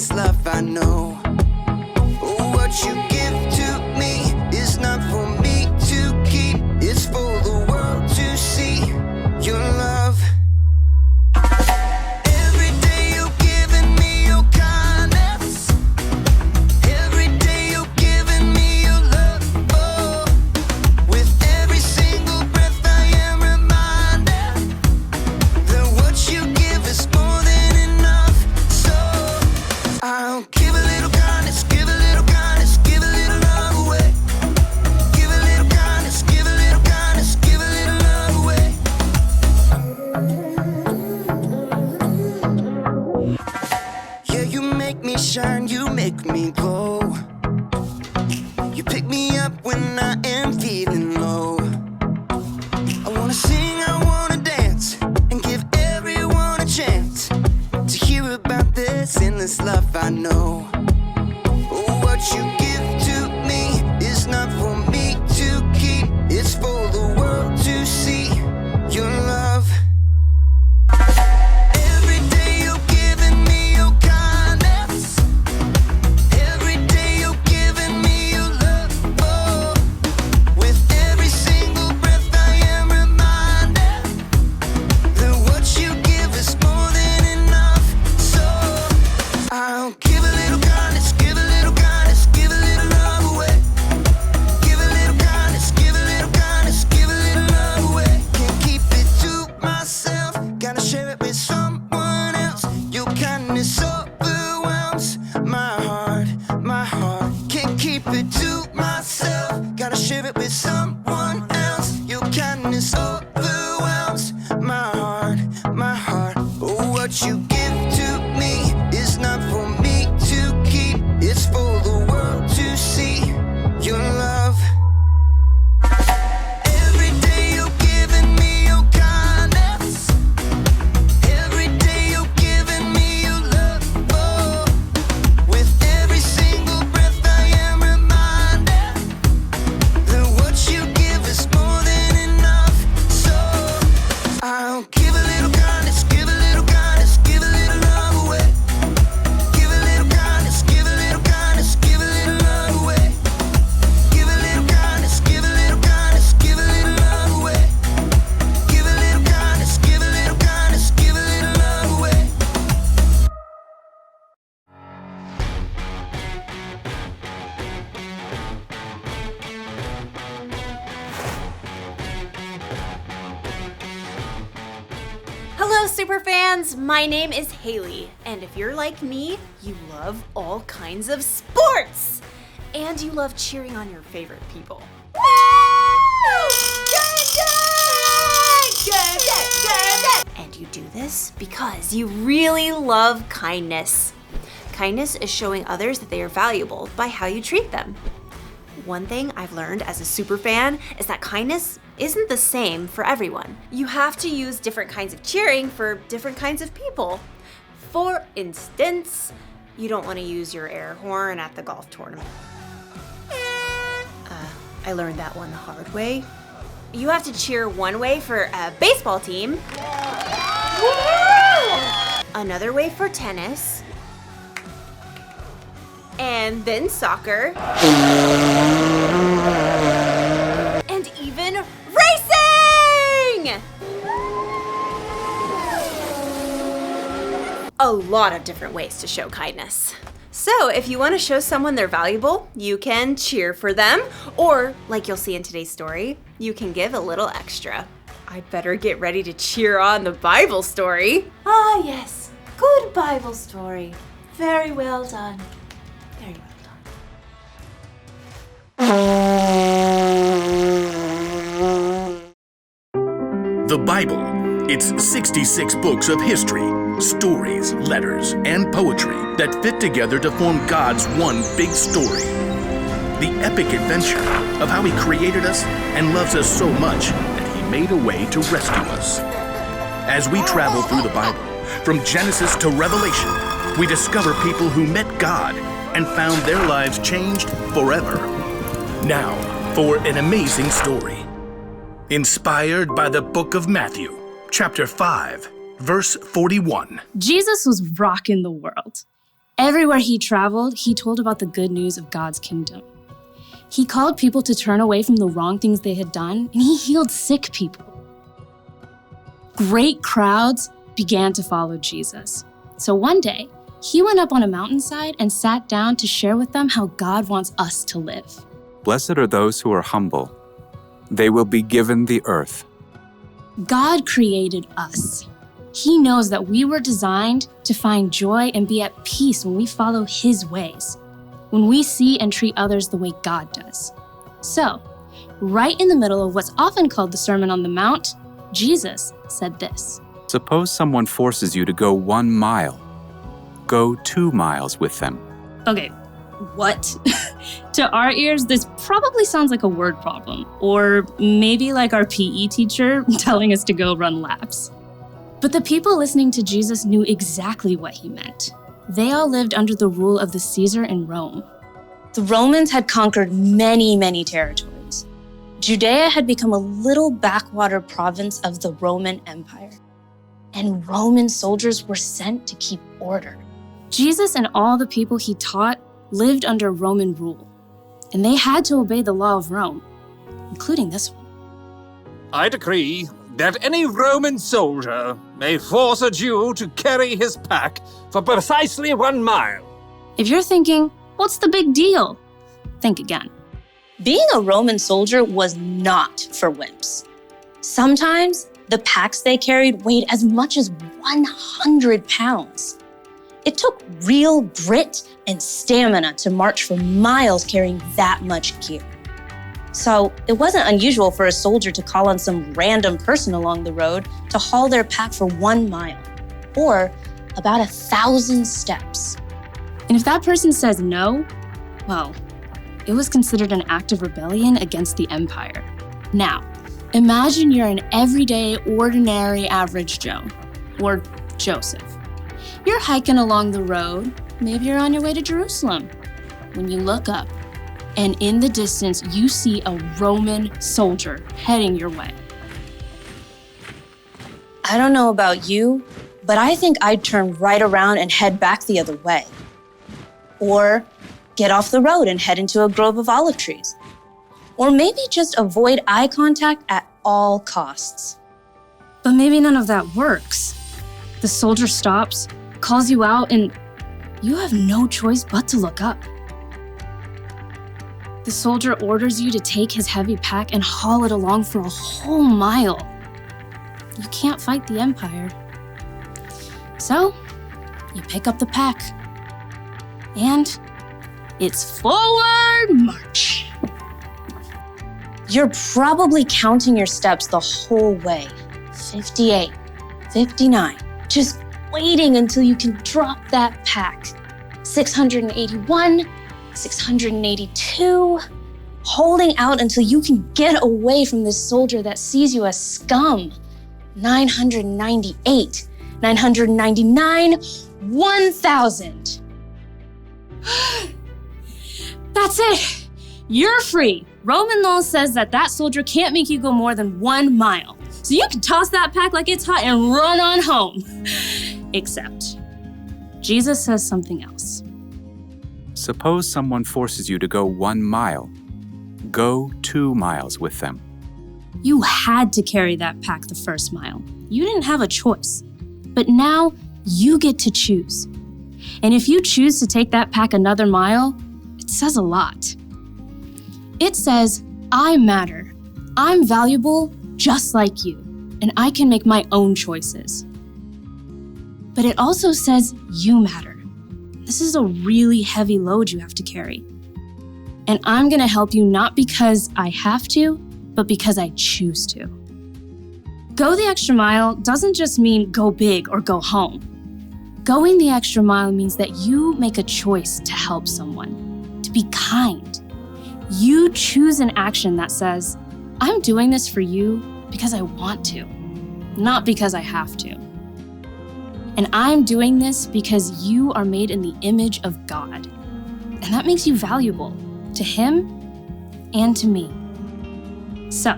this love I know. Oh, what you give to me is not for me to keep. It's for the world to see your love. Every day you're giving me your kindness. Every day you're giving me your love. Oh, with every single breath I am reminded that what you give is more than enough. So I'll give a little kindness, give a little kindness, give a little love away. Give a little kindness, give a little kindness, give a little love away. Yeah, you make me shine, you make me glow. You pick me up when I am feeling low. I wanna sing, I wanna dance, and give everyone a chance to hear about this endless love I know. Oh, what you give to me is not for me to keep. It's for the world to see your love. Every day you're giving me your kindness. Every day you're giving me your love. Oh, with every single breath I am reminded that what you give is more than enough. So I'll give a little kindness, give a little kindness, give a little love away. Give a little kindness, give a little kindness, give a little love away. Can't keep it to myself, gotta share it with someone else. Your kindness overwhelms my heart, my heart. Can't keep it to myself, gotta share it with someone else. Your kindness overwhelms my heart, my heart. Oh, what you give to me is not for me to keep. It's for the world to see your love. Every day you're giving me your kindness. Every day you're giving me your love. Oh, with every single breath I am reminded that what you give is more than enough. So I'll give a little kindness, give a little kindness, give a little love away. Give a little kindness, give a little kindness, give a little love away. Give a little kindness, give a little kindness, give a little love away. Give a little kindness, give a little kindness, give a little love away. Hello, superfans! My name is Haley, and if you're like me, you love all kinds of sports! And you love cheering on your favorite people. And you do this because you really love kindness. Kindness is showing others that they are valuable by how you treat them. One thing I've learned as a superfan is that kindness isn't the same for everyone. You have to use different kinds of cheering for different kinds of people. For instance, you don't want to use your air horn at the golf tournament. I learned that one the hard way. You have to cheer one way for a baseball team, another way for tennis, and then soccer, and even racing! A lot of different ways to show kindness. So if you want to show someone they're valuable, you can cheer for them, or like you'll see in today's story, you can give a little extra. I better get ready to cheer on the Bible story. Ah, yes. Good Bible story. Very well done. Very well done. The Bible. It's 66 books of history, stories, letters, and poetry that fit together to form God's one big story. The epic adventure of how He created us and loves us so much that He made a way to rescue us. As we travel through the Bible, from Genesis to Revelation, we discover people who met God and found their lives changed forever. Now, for an amazing story. Inspired by the book of Matthew, chapter 5, verse 41. Jesus was rocking the world. Everywhere he traveled, he told about the good news of God's kingdom. He called people to turn away from the wrong things they had done, and he healed sick people. Great crowds began to follow Jesus. So one day, he went up on a mountainside and sat down to share with them how God wants us to live. Blessed are those who are humble. They will be given the earth. God created us. He knows that we were designed to find joy and be at peace when we follow his ways, when we see and treat others the way God does. So, right in the middle of what's often called the Sermon on the Mount, Jesus said this. Suppose someone forces you to go 1 mile. Go 2 miles with them. Okay, what? To our ears, this probably sounds like a word problem, or maybe like our PE teacher telling us to go run laps. But the people listening to Jesus knew exactly what he meant. They all lived under the rule of the Caesar in Rome. The Romans had conquered many, many territories. Judea had become a little backwater province of the Roman Empire. And Roman soldiers were sent to keep order. Jesus and all the people he taught lived under Roman rule. And they had to obey the law of Rome, including this one. I decree that any Roman soldier may force a Jew to carry his pack for precisely 1 mile. If you're thinking, what's the big deal? Think again. Being a Roman soldier was not for wimps. Sometimes the packs they carried weighed as much as 100 pounds. It took real grit and stamina to march for miles carrying that much gear. So it wasn't unusual for a soldier to call on some random person along the road to haul their pack for 1 mile, or about 1,000 steps. And if that person says no, well, it was considered an act of rebellion against the empire. Now, imagine you're an everyday, ordinary, average Joe, or Joseph. You're hiking along the road, maybe you're on your way to Jerusalem, when you look up, and in the distance, you see a Roman soldier heading your way. I don't know about you, but I think I'd turn right around and head back the other way. Or get off the road and head into a grove of olive trees. Or maybe just avoid eye contact at all costs. But maybe none of that works. The soldier stops, calls you out, and you have no choice but to look up. The soldier orders you to take his heavy pack and haul it along for a whole mile. You can't fight the empire. So, you pick up the pack. And it's forward march. You're probably counting your steps the whole way. 58, 59, just waiting until you can drop that pack. 681, 682, holding out until you can get away from this soldier that sees you as scum. 998, 999, 1,000. That's it. You're free. Roman law says that soldier can't make you go more than 1 mile. So you can toss that pack like it's hot and run on home. Except, Jesus says something else. Suppose someone forces you to go 1 mile. Go 2 miles with them. You had to carry that pack the first mile. You didn't have a choice. But now you get to choose. And if you choose to take that pack another mile, it says a lot. It says, I matter. I'm valuable just like you, and I can make my own choices. But it also says you matter. This is a really heavy load you have to carry. And I'm gonna help you not because I have to, but because I choose to. Go the extra mile doesn't just mean go big or go home. Going the extra mile means that you make a choice to help someone, to be kind. You choose an action that says, I'm doing this for you because I want to, not because I have to. And I'm doing this because you are made in the image of God. And that makes you valuable to Him and to me. So,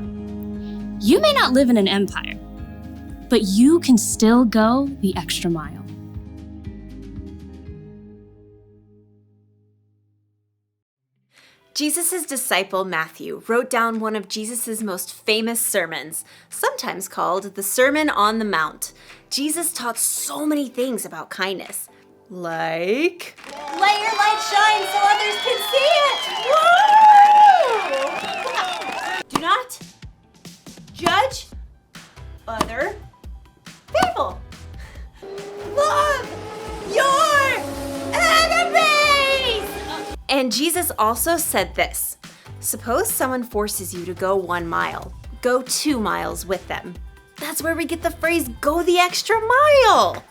you may not live in an empire, but you can still go the extra mile. Jesus' disciple Matthew wrote down one of Jesus' most famous sermons, sometimes called the Sermon on the Mount. Jesus taught so many things about kindness, like... Let your light shine so others can see it! Woo! Do not judge other people. Love your enemies! And Jesus also said this: suppose someone forces you to go 1 mile, go 2 miles with them. That's where we get the phrase, go the extra mile.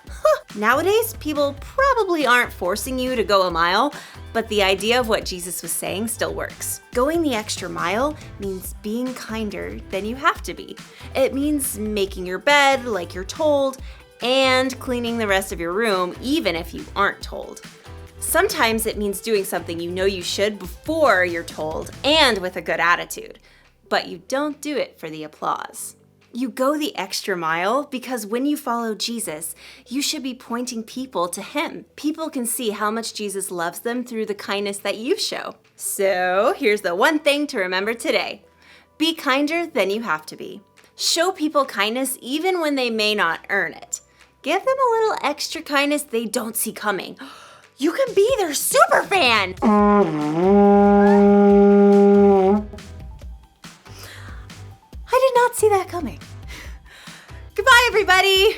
Nowadays, people probably aren't forcing you to go a mile, but the idea of what Jesus was saying still works. Going the extra mile means being kinder than you have to be. It means making your bed like you're told and cleaning the rest of your room even if you aren't told. Sometimes it means doing something you know you should before you're told and with a good attitude, but you don't do it for the applause. You go the extra mile because when you follow Jesus, you should be pointing people to him. People can see how much Jesus loves them through the kindness that you show. So here's the one thing to remember today: be kinder than you have to be. Show people kindness even when they may not earn it. Give them a little extra kindness they don't see coming. You can be their super fan. I did not see that coming. Goodbye, everybody.